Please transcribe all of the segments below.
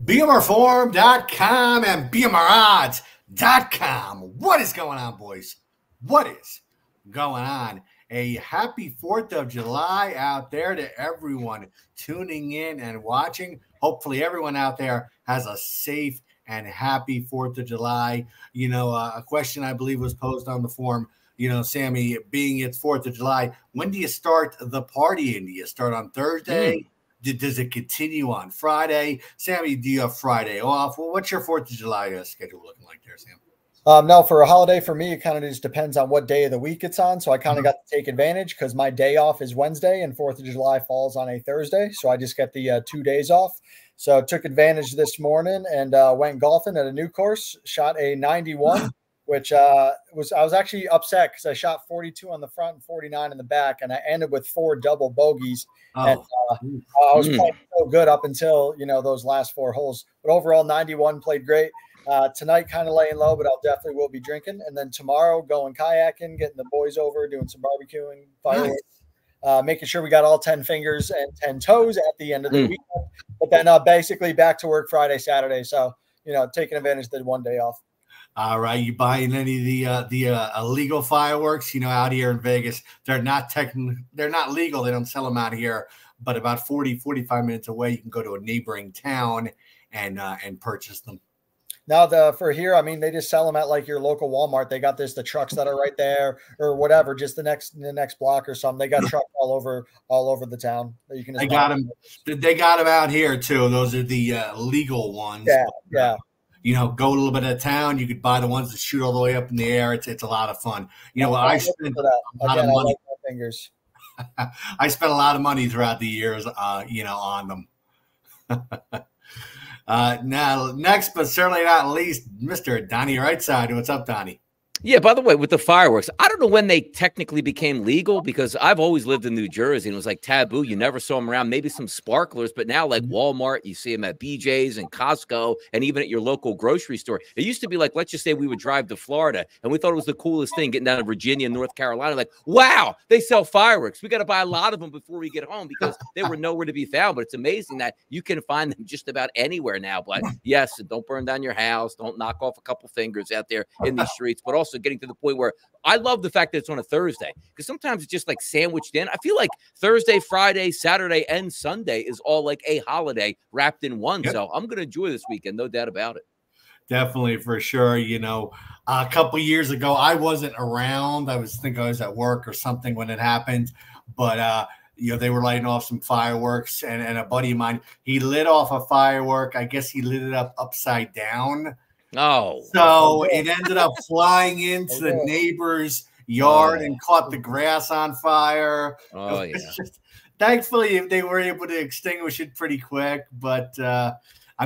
BMRforum.com and BMRodds.com. What is going on, boys? What is going on? A happy 4th of July out there to everyone tuning in and watching. Hopefully everyone out there has a safe and happy 4th of July. You know, a question I believe was posed on the forum, you know, Sammy, being it's 4th of July, when do you start the partying? Do you start on Thursday? Does it continue on Friday? Sammy, do you have Friday off? Well, what's your 4th of July schedule looking like there, Sam? No, for a holiday for me, it kind of just depends on what day of the week it's on. So I kind of got to take advantage because my day off is Wednesday and 4th of July falls on a Thursday. So I just get the 2 days off. So I took advantage this morning and went golfing at a new course, shot a 91, which I was actually upset because I shot 42 on the front and 49 in the back, and I ended with 4 double bogeys. And I was playing so good up until, you know, those last 4 holes. But overall, 91, played great. Tonight, kind of laying low, but I'll definitely will be drinking. And then tomorrow, going kayaking, getting the boys over, doing some barbecuing, fireworks, making sure we got all 10 fingers and 10 toes at the end of the weekend. But then basically back to work Friday, Saturday. So, you know, taking advantage of the 1 day off. All right, you buying any of the illegal fireworks? You know, out here in Vegas, they're not legal. They don't sell them out here. But about 45 minutes away, you can go to a neighboring town and purchase them. Now, for here, I mean, they just sell them at like your local Walmart. They got the trucks that are right there or whatever, just the next block or something. They got trucks all over the town that you can. They got them. They got them out here too. Those are the legal ones. Yeah. You know, go a little bit of town. You could buy the ones that shoot all the way up in the air. It's a lot of fun. You know, I spent a lot of money. Fingers. I spent a lot of money throughout the years, you know, on them. Now, next, but certainly not least, Mr. Donnie Rightside. What's up, Donnie? Yeah, by the way, with the fireworks, I don't know when they technically became legal because I've always lived in New Jersey and it was like taboo. You never saw them around, maybe some sparklers, but now like Walmart, you see them at BJ's and Costco and even at your local grocery store. It used to be like, let's just say we would drive to Florida and we thought it was the coolest thing getting down to Virginia and North Carolina. Like, wow, they sell fireworks. We got to buy a lot of them before we get home because they were nowhere to be found. But it's amazing that you can find them just about anywhere now. But yes, don't burn down your house. Don't knock off a couple fingers out there in these streets, but also getting to the point where I love the fact that it's on a Thursday because sometimes it's just like sandwiched in. I feel like Thursday, Friday, Saturday, and Sunday is all like a holiday wrapped in one. Yep. So I'm going to enjoy this weekend, no doubt about it. Definitely, for sure. You know, a couple of years ago, I wasn't around. I was at work or something when it happened, but you know, they were lighting off some fireworks, and a buddy of mine, he lit off a firework. I guess he lit it up upside down. Oh, so it ended up flying into the neighbor's yard and caught the grass on fire. Oh, yeah. Thankfully, they were able to extinguish it pretty quick. But I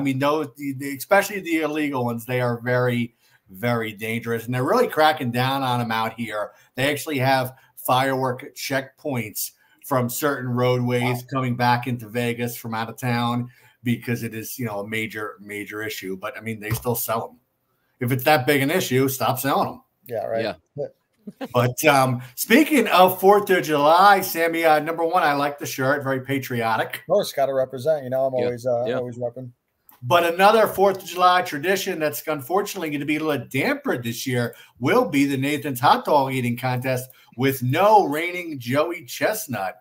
mean, especially the illegal ones, they are very, very dangerous, and they're really cracking down on them out here. They actually have firework checkpoints from certain roadways coming back into Vegas from out of town, because it is, you know, a major issue. But I mean, they still sell them. If it's that big an issue, stop selling them. Yeah, right. Yeah. But speaking of 4th of July, Sammy, number one, I like the shirt. Very patriotic. Of course, got to represent. You know, I'm always repping. But another 4th of July tradition that's unfortunately going to be a little dampered this year will be the Nathan's Hot Dog Eating Contest with no reigning Joey Chestnut.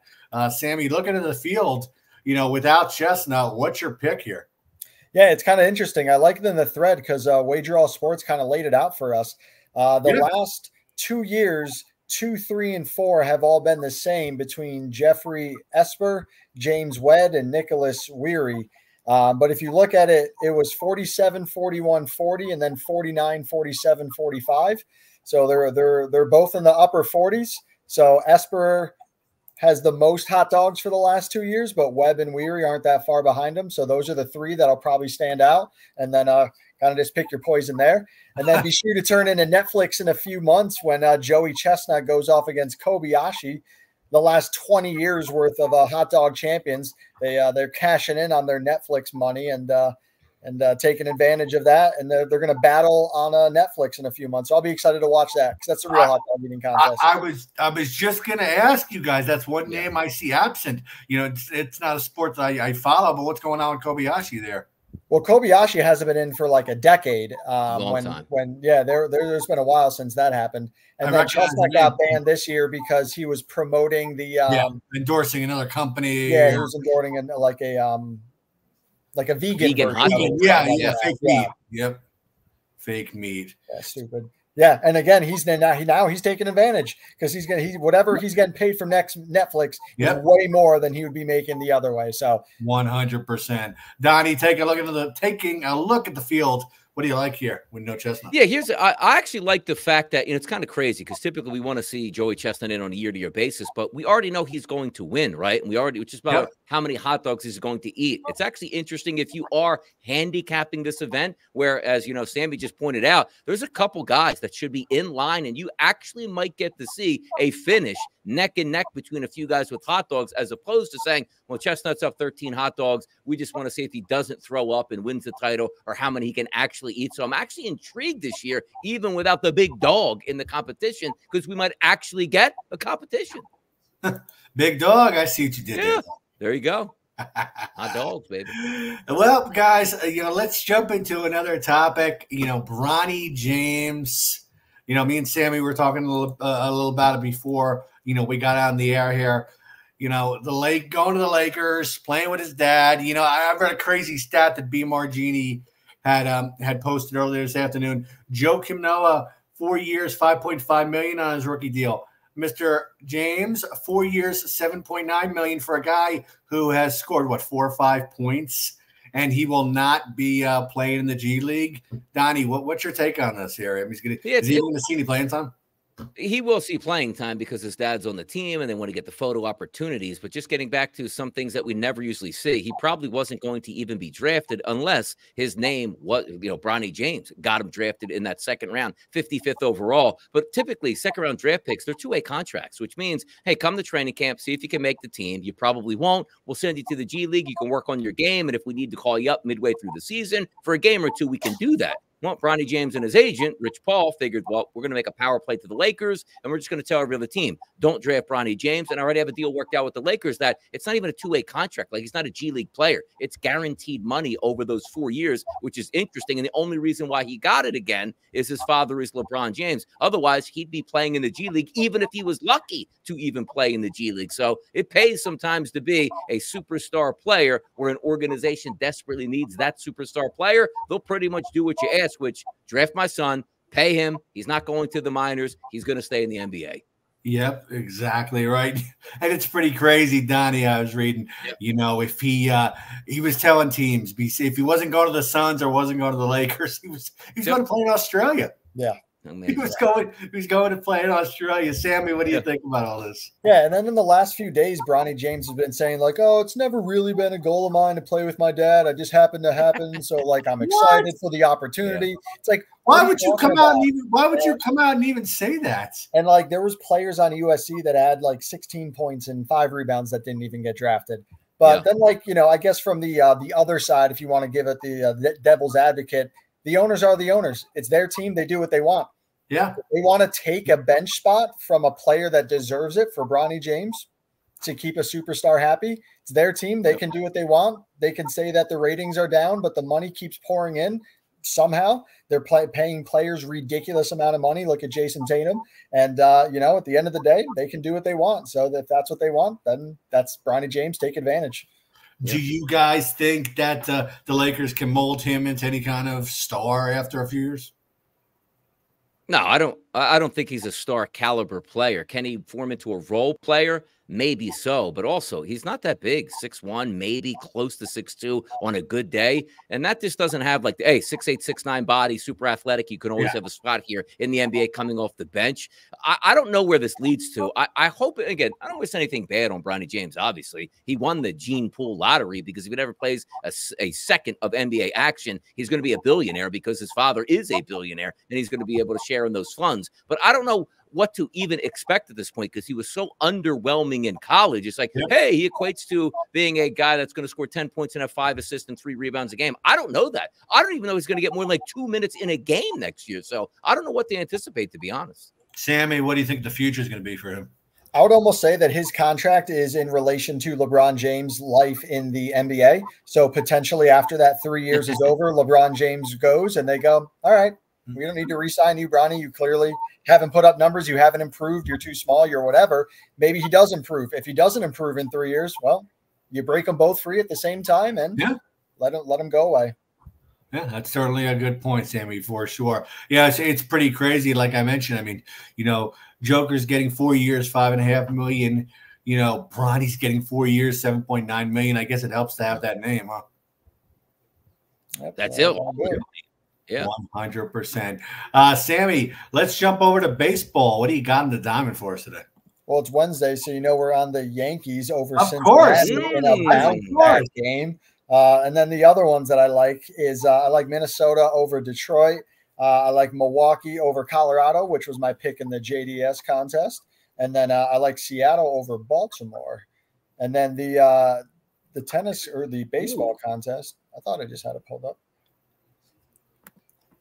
Sammy, looking at the field, you know, without Chestnut, what's your pick here? Yeah, it's kind of interesting. I like it in the thread because Wager All Sports kind of laid it out for us. Last 2 years, 2, 3, and 4 have all been the same between Jeffrey Esper, James Wedd, and Nicholas Weary. But if you look at it, it was 47, 41, 40, and then 49, 47, 45. So they're both in the upper 40s. So Esper has the most hot dogs for the last 2 years, but Webb and Weary aren't that far behind him. So those are the 3 that'll probably stand out. And then kind of just pick your poison there. And then be sure to turn into Netflix in a few months when Joey Chestnut goes off against Kobayashi. The last 20 years worth of hot dog champions. They're cashing in on their Netflix money and taking advantage of that. And they're going to battle on Netflix in a few months. So I'll be excited to watch that because that's a real hot dog eating contest. I was just going to ask you guys. That's one name I see absent. You know, it's not a sport that I follow, but what's going on with Kobayashi there? Well, Kobayashi hasn't been in for like a decade. Long time. There's been a while since that happened. And then Chestnut got banned this year because he was promoting the endorsing another company. Yeah, he was endorsing like a vegan hot dog. Fake meat. Yep. Fake meat. Yeah, stupid. Yeah, and again, he's taking advantage because whatever he's getting paid from Netflix is way more than he would be making the other way. So 100%. Donnie, taking a look at the field. What do you like here with no Chestnut? Yeah, I actually like the fact that it's kind of crazy because typically we want to see Joey Chestnut in on a year-to-year basis, but we already know he's going to win, right? And it's just about how many hot dogs he's going to eat. It's actually interesting if you are handicapping this event, where, as Sammy just pointed out, there's a couple guys that should be in line, and you actually might get to see a finish neck and neck between a few guys with hot dogs, as opposed to saying, well, Chestnut's up 13 hot dogs. We just want to see if he doesn't throw up and wins the title, or how many he can actually eat. So I'm actually intrigued this year, even without the big dog in the competition, because we might actually get a competition. Big dog. I see what you did there. There you go. Hot dogs, baby. Well, guys, let's jump into another topic. Bronny James. Me and Sammy were talking a little about it before. We got on the air here. Going to the Lakers, playing with his dad. I read a crazy stat that B. Margini had posted earlier this afternoon. Joe Kimnoa, 4 years, $5.5 million on his rookie deal. Mr. James, 4 years, $7.9 million for a guy who has scored 4 or 5 points, and he will not be playing in the G League. Donnie, what's your take on this here? Is he going to see any playing time? He will see playing time because his dad's on the team and they want to get the photo opportunities. But just getting back to some things that we never usually see, he probably wasn't going to even be drafted unless his name was, Bronny James got him drafted in that second round, 55th overall. But typically second round draft picks, they're two-way contracts, which means, hey, come to training camp, see if you can make the team. You probably won't. We'll send you to the G League. You can work on your game. And if we need to call you up midway through the season for a game or two, we can do that. Well, Bronny James and his agent, Rich Paul, figured, well, we're going to make a power play to the Lakers, and we're just going to tell every other team, don't draft Bronny James. And I already have a deal worked out with the Lakers that it's not even a two-way contract. Like, he's not a G League player. It's guaranteed money over those 4 years, which is interesting. And the only reason why he got it again is his father is LeBron James. Otherwise, he'd be playing in the G League, even if he was lucky to even play in the G League. So it pays sometimes to be a superstar player where an organization desperately needs that superstar player. They'll pretty much do what you ask, which draft my son, pay him. He's not going to the minors. He's going to stay in the NBA. Yep, exactly right. And it's pretty crazy, Donnie. I was reading, if he was telling teams, if he wasn't going to the Suns or wasn't going to the Lakers, he was going to play in Australia. Yeah. He was going to play in Australia. Sammy, what do you think about all this? Yeah, and then in the last few days, Bronny James has been saying, oh, it's never really been a goal of mine to play with my dad. I just happened to happen. So, I'm excited for the opportunity. Yeah. It's like, why would you come out and even say that? And there was players on USC that had 16 points and 5 rebounds that didn't even get drafted. But then, I guess from the other side, if you want to give it the devil's advocate, the owners are the owners. It's their team. They do what they want. Yeah. If they want to take a bench spot from a player that deserves it for Bronny James to keep a superstar happy. It's their team. They can do what they want. They can say that the ratings are down, but the money keeps pouring in. Somehow they're paying players ridiculous amount of money. Look at Jason Tatum. And, at the end of the day, they can do what they want. So if that's what they want, then that's Bronny James. Take advantage. Do you guys think that the Lakers can mold him into any kind of star after a few years? No, I don't think he's a star caliber player. Can he form into a role player? Maybe so, but also he's not that big, 6'1", maybe close to 6'2" on a good day. And that just doesn't have 6'8", 6'9" body, super athletic. You can always have a spot here in the NBA coming off the bench. I don't know where this leads to. I hope, again, I don't wish anything bad on Bronny James, obviously. He won the gene pool lottery because if he never plays a second of NBA action, he's going to be a billionaire because his father is a billionaire and he's going to be able to share in those funds. But I don't know what to even expect at this point because he was so underwhelming in college. It's hey, he equates to being a guy that's going to score 10 points and have 5 assists and 3 rebounds a game. I don't know that. I don't even know he's going to get more than 2 minutes in a game next year. So I don't know what to anticipate, to be honest. Sammy, what do you think the future is going to be for him? I would almost say that his contract is in relation to LeBron James' life in the NBA. So potentially after that 3 years is over, LeBron James goes and they go, all right, we don't need to re-sign you, Bronny. You clearly haven't put up numbers. You haven't improved. You're too small. You're whatever. Maybe he does improve. If he doesn't improve in 3 years, well, you break them both free at the same time and let him go away. Yeah, that's certainly a good point, Sammy, for sure. Yeah, it's pretty crazy. Like I mentioned, I mean, Joker's getting 4 years, $5.5 million. Bronny's getting 4 years, $7.9 million. I guess it helps to have that name, huh? That's it. Yeah, 100%. Sammy, let's jump over to baseball. What do you got in the diamond for us today? Well, it's Wednesday, so we're on the Yankees over Cincinnati in a bounce-back game. And then the other ones that I like is I like Minnesota over Detroit. I like Milwaukee over Colorado, which was my pick in the JDS contest. And then I like Seattle over Baltimore. And then the tennis or the baseball contest, I thought I just had it pulled up.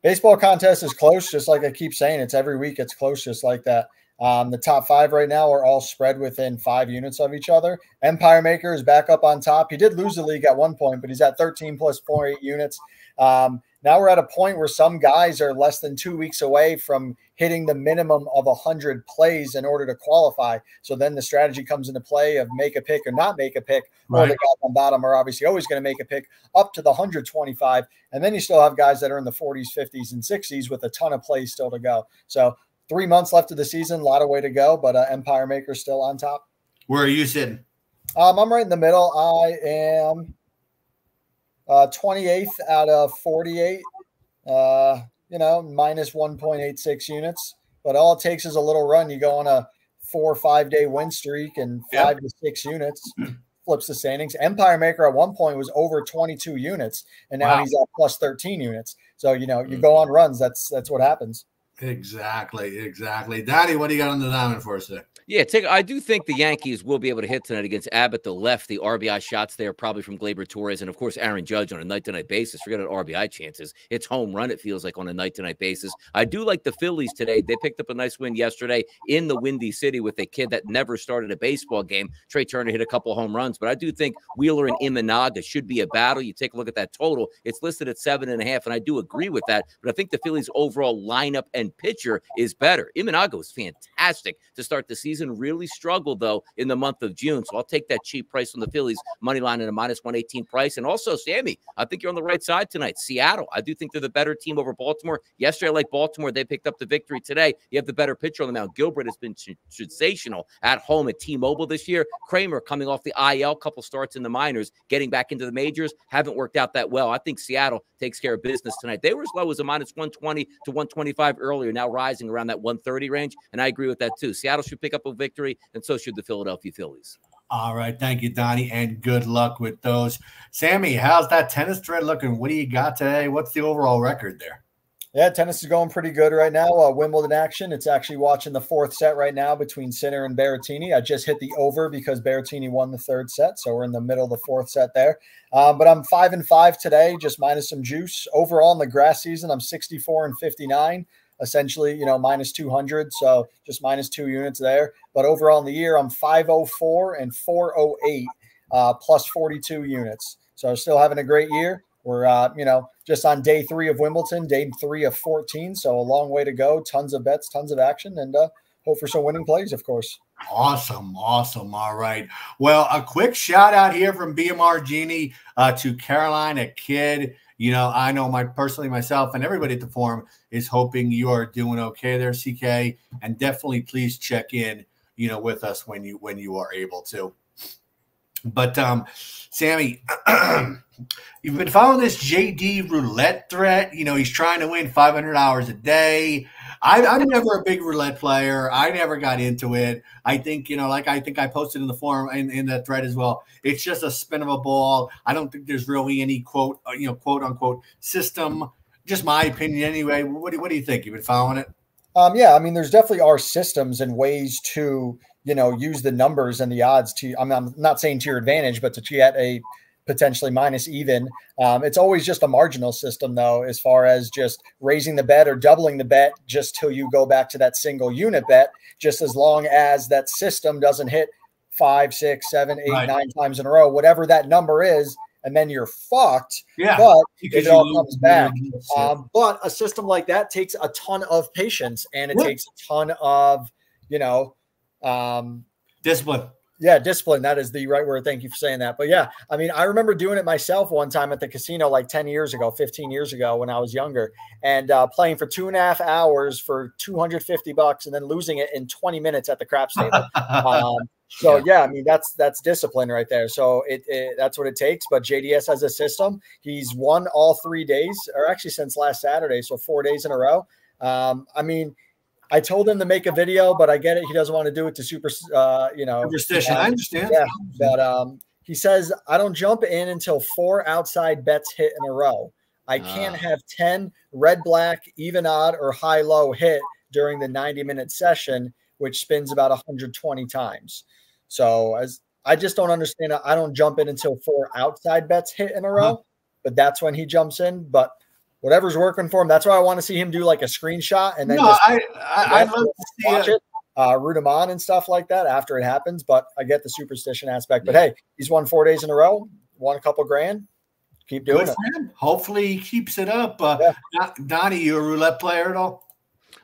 Baseball contest is close, just like I keep saying. It's every week. It's close, just like that. The top 5 right now are all spread within 5 units of each other. Empire Maker is back up on top. He did lose the league at one point, but he's at 13 plus 4.8 units. Now we're at a point where some guys are less than 2 weeks away from hitting the minimum of 100 plays in order to qualify. So then the strategy comes into play of make a pick or not make a pick. Right. Or the guys on bottom are obviously always going to make a pick up to the 125. And then you still have guys that are in the 40s, 50s, and 60s with a ton of plays still to go. So 3 months left of the season, a lot of way to go, but Empire Maker still on top. Where are you sitting? I'm right in the middle. I am 28th out of 48, minus 1.86 units. But all it takes is a little run. You go on a 4 or 5 day win streak and 5 to 6 units, flips the standings. Empire Maker at one point was over 22 units, and now he's at plus 13 units. So, you go on runs. That's what happens. Exactly. Daddy, what do you got on the diamond for us today? Yeah, I do think the Yankees will be able to hit tonight against Abbott, the left. The RBI shots there probably from Gleyber Torres and, of course, Aaron Judge on a night-to-night basis. Forget about RBI chances. It's home run, it feels like, on a night-to-night basis. I do like the Phillies today. They picked up a nice win yesterday in the Windy City with a kid that never started a baseball game. Trey Turner hit a couple of home runs, but I do think Wheeler and Imanaga should be a battle. You take a look at that total. It's listed at 7.5, and I do agree with that, but I think the Phillies' overall lineup and pitcher is better. Imanaga was fantastic to start the season. Really struggled, though, in the month of June. So I'll take that cheap price on the Phillies, money line at a minus 118 price. And also, Sammy, I think you're on the right side tonight. Seattle, I do think they're the better team over Baltimore. Yesterday, I like Baltimore. They picked up the victory today. You have the better pitcher on the mound. Gilbert has been sensational at home at T-Mobile this year. Kramer coming off the IL, couple starts in the minors, getting back into the majors, haven't worked out that well. I think Seattle takes care of business tonight. They were as low as a minus 120 to 125 earlier, now rising around that 130 range, and I agree with that too. Seattle should pick up a victory, and so should the Philadelphia Phillies. All right. Thank you, Donnie, and good luck with those. Sammy, how's that tennis thread looking? What do you got today? What's the overall record there? Yeah, tennis is going pretty good right now. Wimbledon action. It's actually watching the 4th set right now between Sinner and Berrettini. I just hit the over because Berrettini won the 3rd set, so we're in the middle of the 4th set there. But I'm 5-5 today, just minus some juice. Overall in the grass season, I'm 64-59. Essentially, minus 200, so just minus 2 units there. But overall in the year, I'm 504 and 408, plus 42 units. So still having a great year. We're, just on day 3 of Wimbledon, day 3 of 14. So a long way to go. Tons of bets, tons of action, and hope for some winning plays, of course. Awesome. All right. Well, a quick shout out here from BMR Genie to Carolina Kid. I know myself and everybody at the forum is hoping you are doing okay there, CK, and definitely please check in, with us when you are able to. But Sammy, you've been following this JD roulette threat. He's trying to win 500 hours a day. I'm never a big roulette player. I never got into it. I think, I think I posted in the forum in the thread as well. It's just a spin of a ball. I don't think there's really any quote unquote system. Just my opinion anyway. What do you think? You've been following it? Yeah, there's definitely are systems and ways to, use the numbers and the odds to, I'm not saying to your advantage, but to get a potentially minus even. It's always just a marginal system, though, as far as just raising the bet or doubling the bet just till you go back to that single unit bet, just as long as that system doesn't hit 5, 6, 7, 8, 9 times in a row, whatever that number is, and then you're fucked. Yeah, but it all comes back. But a system like that takes a ton of patience, and it takes a ton of, discipline. Yeah, discipline. That is the right word. Thank you for saying that. But yeah, I mean, I remember doing it myself one time at the casino like 10 years ago, 15 years ago when I was younger, and playing for 2.5 hours for $250 and then losing it in 20 minutes at the craps table. So yeah, I mean, that's discipline right there. So that's what it takes. But JDS has a system. He's won all 3 days, or actually since last Saturday. So 4 days in a row. I mean, I told him to make a video, but I get it. He doesn't want to do it to superstition. I understand. Yeah, but he says, I don't jump in until 4 outside bets hit in a row. I can't have 10 red, black, even odd, or high, low hit during the 90-minute session, which spins about 120 times. So I just don't understand. I don't jump in until 4 outside bets hit in a row, but that's when he jumps in. But whatever's working for him. That's why I want to see him do like a screenshot and then I'd love to watch it, root him on and stuff like that after it happens. But I get the superstition aspect. But hey, he's won 4 days in a row, won a couple grand. Keep doing it. Hopefully he keeps it up. Donnie, you a roulette player at all?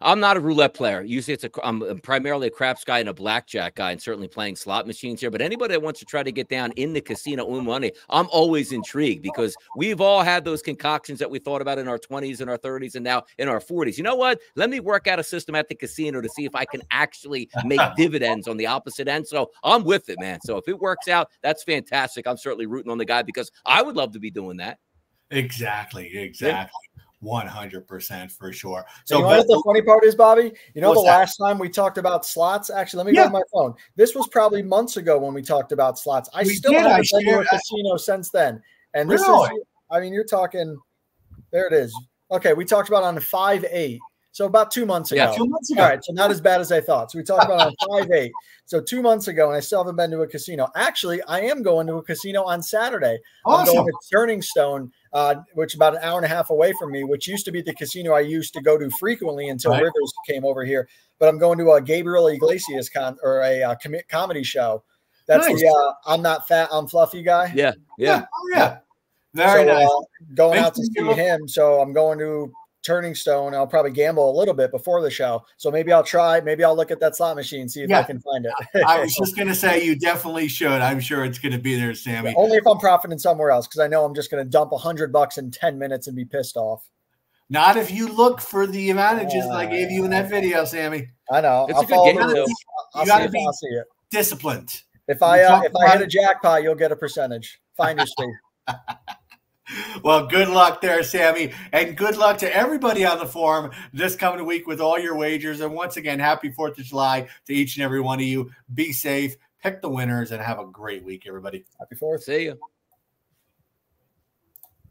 I'm not a roulette player. Usually I'm primarily a craps guy and a blackjack guy, and certainly playing slot machines here. But anybody that wants to try to get down in the casino win money, I'm always intrigued, because we've all had those concoctions that we thought about in our 20s and our 30s and now in our 40s. You know what? Let me work out a system at the casino to see if I can actually make dividends on the opposite end. So I'm with it, man. So if it works out, that's fantastic. I'm certainly rooting on the guy, because I would love to be doing that. Exactly. Yeah. 100% for sure. So you know what the funny part is, Bobby? You know, last time we talked about slots, actually, let me go to my phone. This was probably months ago when we talked about slots. I still haven't been to a casino since then. And this is, I mean, you're talking, there it is. Okay, we talked about on 5/8. So about 2 months ago. Yeah, 2 months ago. All right, so not as bad as I thought. So we talked about on 5/8. So 2 months ago, and I still haven't been to a casino. Actually, I am going to a casino on Saturday. Awesome. I'm going to Turning Stone, which is about an hour and a half away from me, which used to be the casino I used to go to frequently until Rivers came over here. But I'm going to a Gabriel Iglesias comedy show. That's the I'm not fat, I'm fluffy guy. Yeah. Oh, yeah. Very nice. Going out to see him. So I'm going to Turning Stone. I'll probably gamble a little bit before the show. So maybe I'll try. Maybe I'll look at that slot machine, see if I can find it. I was just going to say you definitely should. I'm sure it's going to be there, Sammy. Only if I'm profiting somewhere else, because I know I'm just going to dump $100 in 10 minutes and be pissed off. Not if you look for the advantages that I gave you in that video, Sammy. I know. It's a good game, though. You got to be disciplined. If I hit a jackpot, you'll get a percentage. Finder's fee. Well, good luck there, Sammy, and good luck to everybody on the forum this coming week with all your wagers. And once again, happy 4th of July to each and every one of you. Be safe, pick the winners, and have a great week, everybody. Happy 4th. See you.